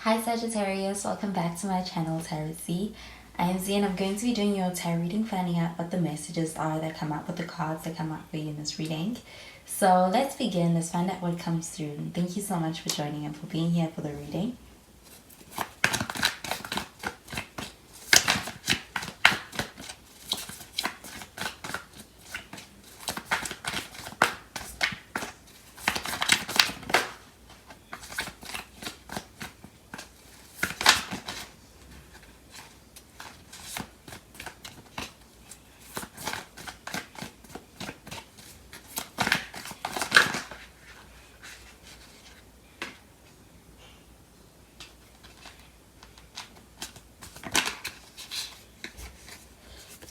Hi Sagittarius, welcome back to my channel Tarot Z. I am Z and I'm going to be doing your tarot reading, finding out what the messages are that come up with the cards that come up for you in this reading. So let's begin, let's find out what comes through. And thank you so much for joining and for being here for the reading.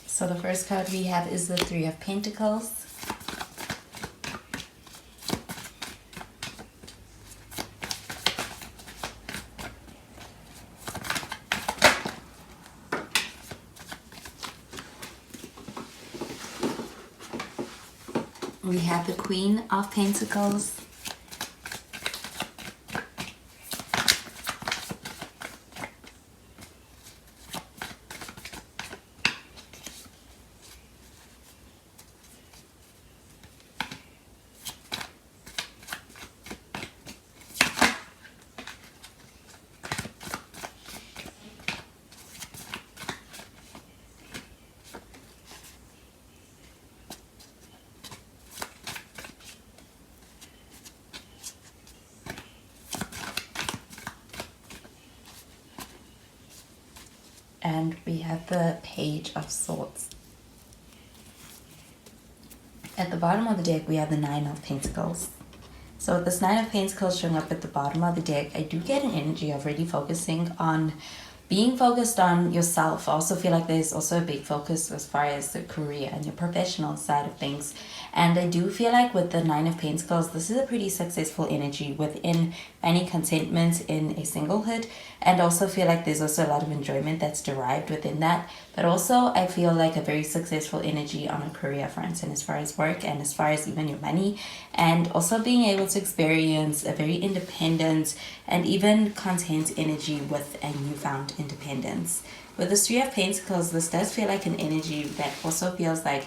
So the first card we have is the Three of Pentacles. We have the Queen of Pentacles. And we have the Page of Swords. At the bottom of the deck, we have the Nine of Pentacles. So with this Nine of Pentacles showing up at the bottom of the deck, I do get an energy of really being focused on yourself. I also feel like there's also a big focus as far as the career and your professional side of things. And I do feel like with the Nine of Pentacles, this is a pretty successful energy within finding contentment in a singlehood. And also feel like there's also a lot of enjoyment that's derived within that. But also I feel like a very successful energy on a career front and as far as work and as far as even your money. And also being able to experience a very independent and even content energy with a newfound independence. With the Three of Pentacles, this does feel like an energy that also feels like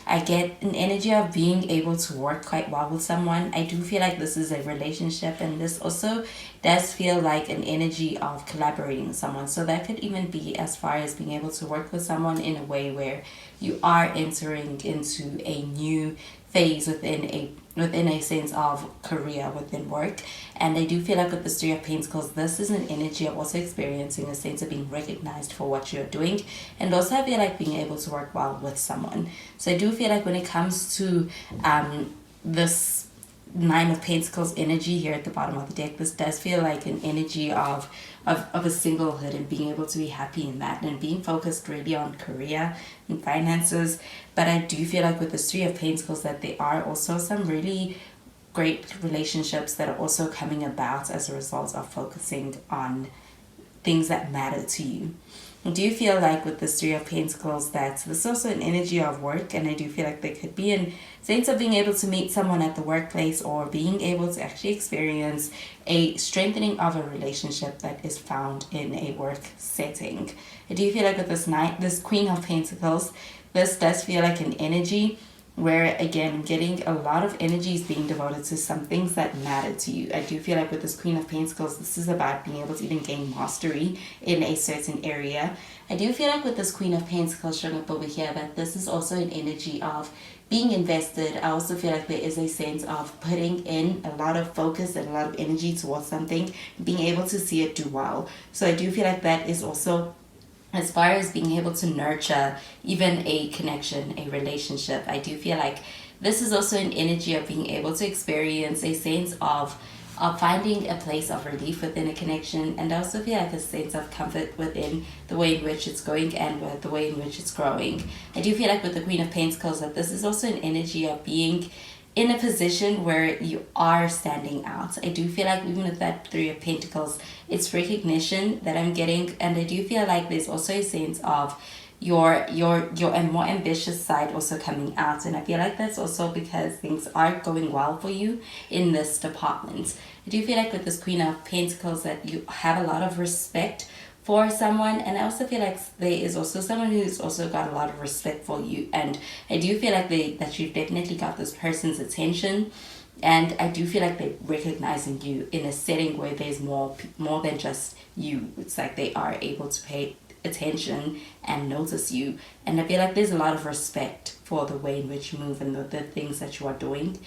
I get an energy of being able to work quite well with someone. I do feel like this is a relationship, and this also does feel like an energy of collaborating with someone. So that could even be as far as being able to work with someone in a way where you are entering into a new phase within a sense of career within work. And I do feel like with the Three of Pentacles, this is an energy of also experiencing a sense of being recognized for what you're doing, and also I feel like being able to work well with someone. So I do feel like when it comes to this Nine of Pentacles energy here at the bottom of the deck, this does feel like an energy of a singlehood and being able to be happy in that and being focused really on career and finances. But I do feel like with the Three of Pentacles that there are also some really great relationships that are also coming about as a result of focusing on things that matter to you. Do you feel like with this Three of Pentacles that this is also an energy of work, and I do feel like there could be a sense of being able to meet someone at the workplace or being able to actually experience a strengthening of a relationship that is found in a work setting. I do feel like with this Queen of Pentacles, this does feel like an energy where again getting a lot of energy is being devoted to some things that matter to you. I do feel like with this Queen of Pentacles, this is about being able to even gain mastery in a certain area. I do feel like with this Queen of Pentacles showing up over here that this is also an energy of being invested. I also feel like there is a sense of putting in a lot of focus and a lot of energy towards something, being able to see it do well. So I do feel like that is also as far as being able to nurture even a connection, a relationship. I do feel like this is also an energy of being able to experience a sense of finding a place of relief within a connection, and I also feel like a sense of comfort within the way in which it's going and with the way in which it's growing. I do feel like with the Queen of Pentacles that this is also an energy of being in a position where you are standing out. I do feel like even with that Three of Pentacles, it's recognition that I'm getting, and I do feel like there's also a sense of your more ambitious side also coming out, and I feel like that's also because things are going well for you in this department. I do feel like with this Queen of Pentacles that you have a lot of respect for someone, and I also feel like there is also someone who's also got a lot of respect for you, and I do feel like that you've definitely got this person's attention, and I do feel like they're recognizing you in a setting where there's more than just you. It's like they are able to pay attention and notice you, and I feel like there's a lot of respect for the way in which you move and the things that you are doing.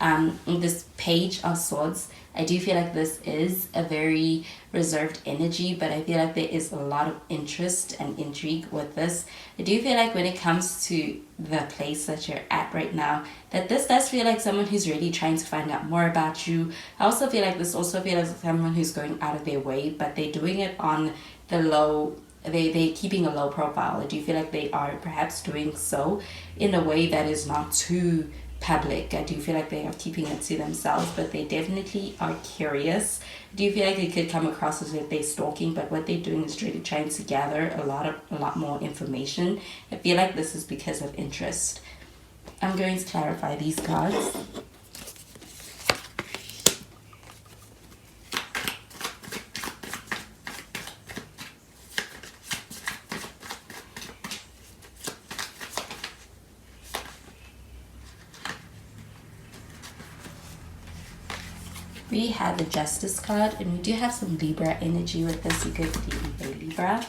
In this Page of Swords, I do feel like this is a very reserved energy, but I feel like there is a lot of interest and intrigue with this. I do feel like when it comes to the place that you're at right now, that this does feel like someone who's really trying to find out more about you. I also feel like this also feels like someone who's going out of their way, but they're doing it on the low. They're keeping a low profile. I do feel like they are perhaps doing so in a way that is not too public. I do feel like they are keeping it to themselves, but they definitely are curious. I do feel like it could come across as if they're stalking, but what they're doing is really trying to gather a lot more information. I feel like this is because of interest. I'm going to clarify these cards. We have the Justice card, and we do have some Libra energy with this. You could be a Libra.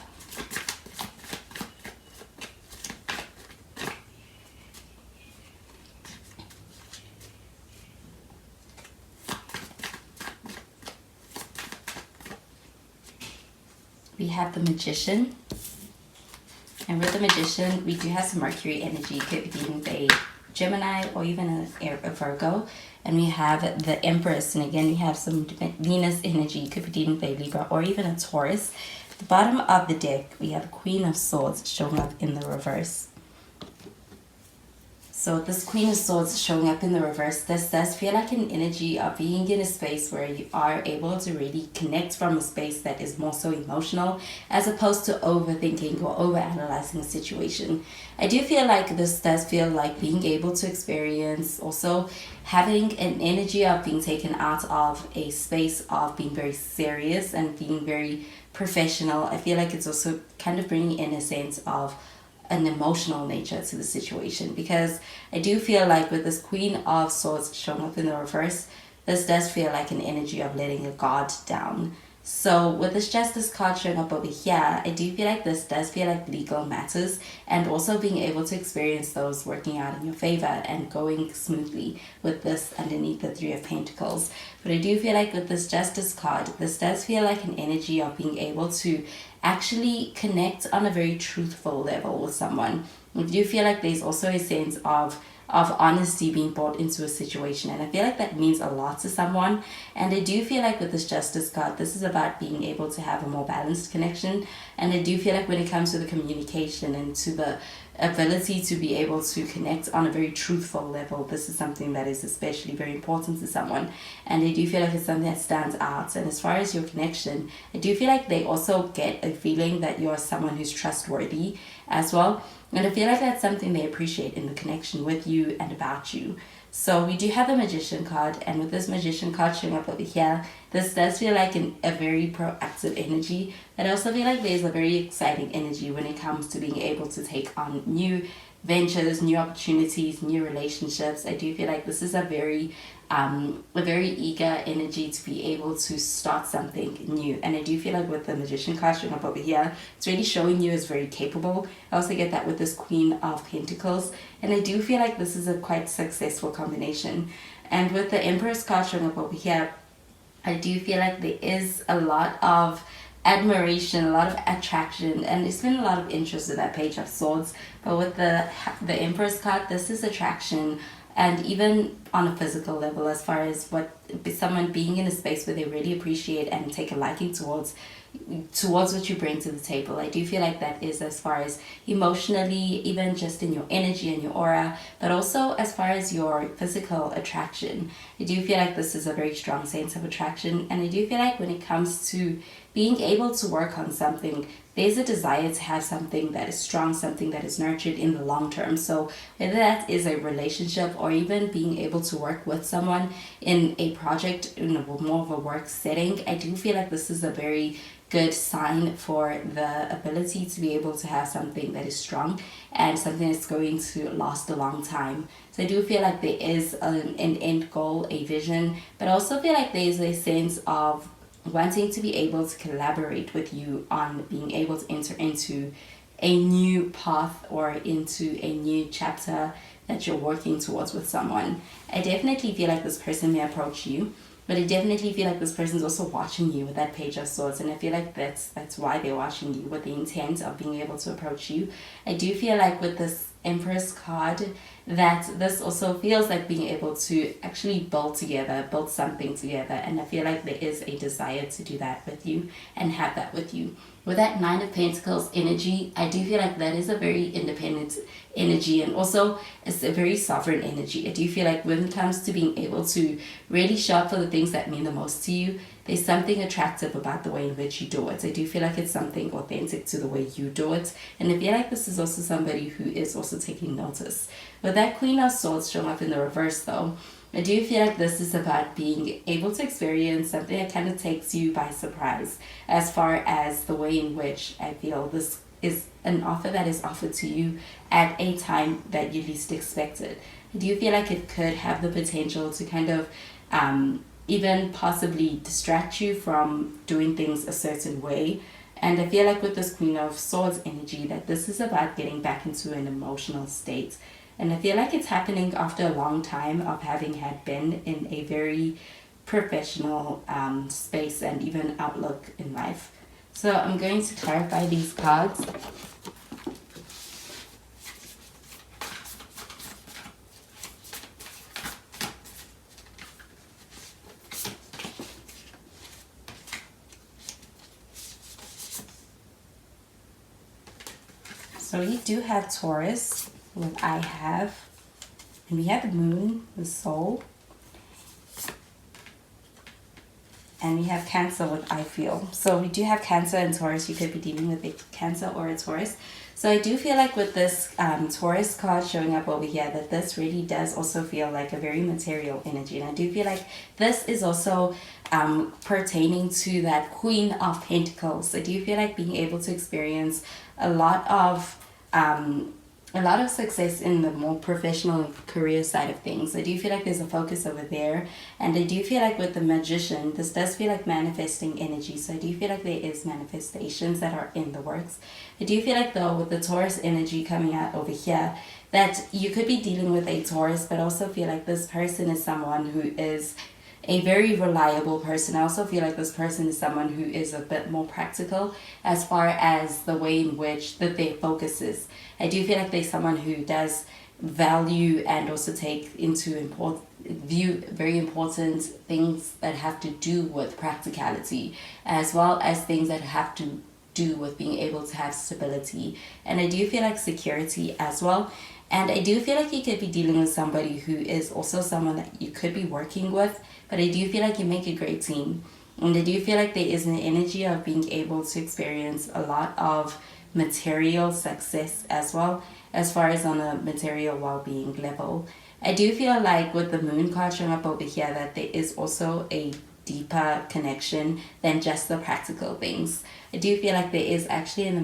We have the Magician, and with the Magician, we do have some Mercury energy. You could be a Gemini or even a Virgo. And we have the Empress, and again we have some Venus energy. You could be dealing with a Libra or even a Taurus. At the bottom of the deck, we have Queen of Swords showing up in the reverse. So this Queen of Swords showing up in the reverse, this does feel like an energy of being in a space where you are able to really connect from a space that is more so emotional, as opposed to overthinking or overanalyzing a situation. I do feel like this does feel like being able to experience, also having an energy of being taken out of a space of being very serious and being very professional. I feel like it's also kind of bringing in a sense of an emotional nature to the situation, because I do feel like with this Queen of Swords showing up in the reverse, this does feel like an energy of letting a guard down. So with this Justice card showing up over here, I do feel like this does feel like legal matters, and also being able to experience those working out in your favor and going smoothly with this underneath the Three of Pentacles. But I do feel like with this Justice card, this does feel like an energy of being able to actually connect on a very truthful level with someone. I do feel like there's also a sense of honesty being brought into a situation, and I feel like that means a lot to someone. And I do feel like with this Justice card, this is about being able to have a more balanced connection, and I do feel like when it comes to the communication and to the ability to be able to connect on a very truthful level, this is something that is especially very important to someone, and I do feel like it's something that stands out. And as far as your connection, I do feel like they also get a feeling that you're someone who's trustworthy as well, and I feel like that's something they appreciate in the connection with you and about you. So we do have the Magician card, and with this Magician card showing up over here, this does feel like a very proactive energy. But I also feel like there's a very exciting energy when it comes to being able to take on new ventures, new opportunities, new relationships. I do feel like this is a very eager energy to be able to start something new. And I do feel like with the Magician card showing up over here, it's really showing you as very capable. I also get that with this Queen of Pentacles, and I do feel like this is a quite successful combination. And with the Empress card showing up over here, I do feel like there is a lot of admiration, a lot of attraction, and there's been a lot of interest in that Page of Swords. But with the Empress card, this is attraction, and even on a physical level, as far as what someone being in a space where they really appreciate and take a liking towards what you bring to the table. I do feel like that is as far as emotionally, even just in your energy and your aura, but also as far as your physical attraction. I do feel like this is a very strong sense of attraction, and I do feel like when it comes to being able to work on something, there's a desire to have something that is strong, something that is nurtured in the long term. So whether that is a relationship or even being able to work with someone in a project in a more of a work setting, I do feel like this is a very good sign for the ability to be able to have something that is strong and something that's going to last a long time. So I do feel like there is an end goal, a vision, but I also feel like there's a sense of wanting to be able to collaborate with you on being able to enter into a new path or into a new chapter that you're working towards with someone. I definitely feel like this person may approach you, but I definitely feel like this person's also watching you with that Page of Swords, and I feel like that's why they're watching you, with the intent of being able to approach you. I do feel like with this Empress card that this also feels like being able to actually build something together, and I feel like there is a desire to do that with you and have that with you. With that Nine of Pentacles energy, I do feel like that is a very independent energy, and also it's a very sovereign energy. I do feel like when it comes to being able to really show up for the things that mean the most to you, there's something attractive about the way in which you do it. I do feel like it's something authentic to the way you do it, and I feel like this is also somebody who is also taking notice. With that Queen of Swords showing up in the reverse though, I do feel like this is about being able to experience something that kind of takes you by surprise, as far as the way in which I feel this is an offer that is offered to you at a time that you least expect it. I do feel like it could have the potential to kind of even possibly distract you from doing things a certain way. And I feel like with this Queen of Swords energy that this is about getting back into an emotional state. And I feel like it's happening after a long time of having had been in a very professional space and even outlook in life. So I'm going to clarify these cards. So you do have Taurus, what I have, and we have the Moon, the Soul, and we have Cancer, what I feel. So we do have Cancer and Taurus. You could be dealing with a Cancer or a Taurus. So I do feel like with this Taurus card showing up over here, that this really does also feel like a very material energy. And I do feel like this is also pertaining to that Queen of Pentacles. I do feel like being able to experience a lot of success in the more professional career side of things. I do feel like there's a focus over there, and I do feel like with the Magician, this does feel like manifesting energy. So I do feel like there is manifestations that are in the works. I do feel like though with the Taurus energy coming out over here, that you could be dealing with a Taurus, but also feel like this person is someone who is a very reliable person. I also feel like this person is someone who is a bit more practical as far as the way in which that their focus is. I do feel like they're someone who does value and also take into view very important things that have to do with practicality, as well as things that have to do with being able to have stability. And I do feel like security as well. And I do feel like you could be dealing with somebody who is also someone that you could be working with, but I do feel like you make a great team. And I do feel like there is an energy of being able to experience a lot of material success as well, as far as on a material well-being level. I do feel like with the Moon card showing up over here that there is also a deeper connection than just the practical things. I do feel like there is actually an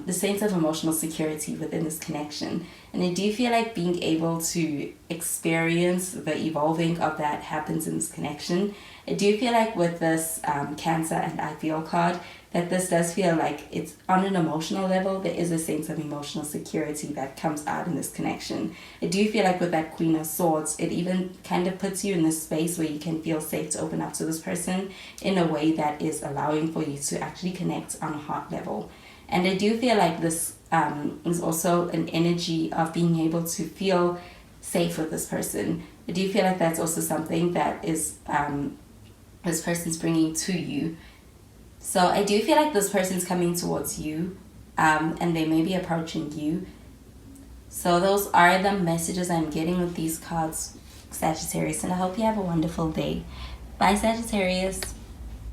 the sense of emotional security within this connection. And I do feel like being able to experience the evolving of that happens in this connection. I do feel like with this Cancer and I feel card, that this does feel like it's on an emotional level, there is a sense of emotional security that comes out in this connection. I do feel like with that Queen of Swords, it even kind of puts you in this space where you can feel safe to open up to this person in a way that is allowing for you to actually connect on a heart level. And I do feel like this is also an energy of being able to feel safe with this person. I do feel like that's also something that is this person's bringing to you. So I do feel like this person's coming towards you and they may be approaching you. So those are the messages I'm getting with these cards, Sagittarius, and I hope you have a wonderful day. Bye, Sagittarius.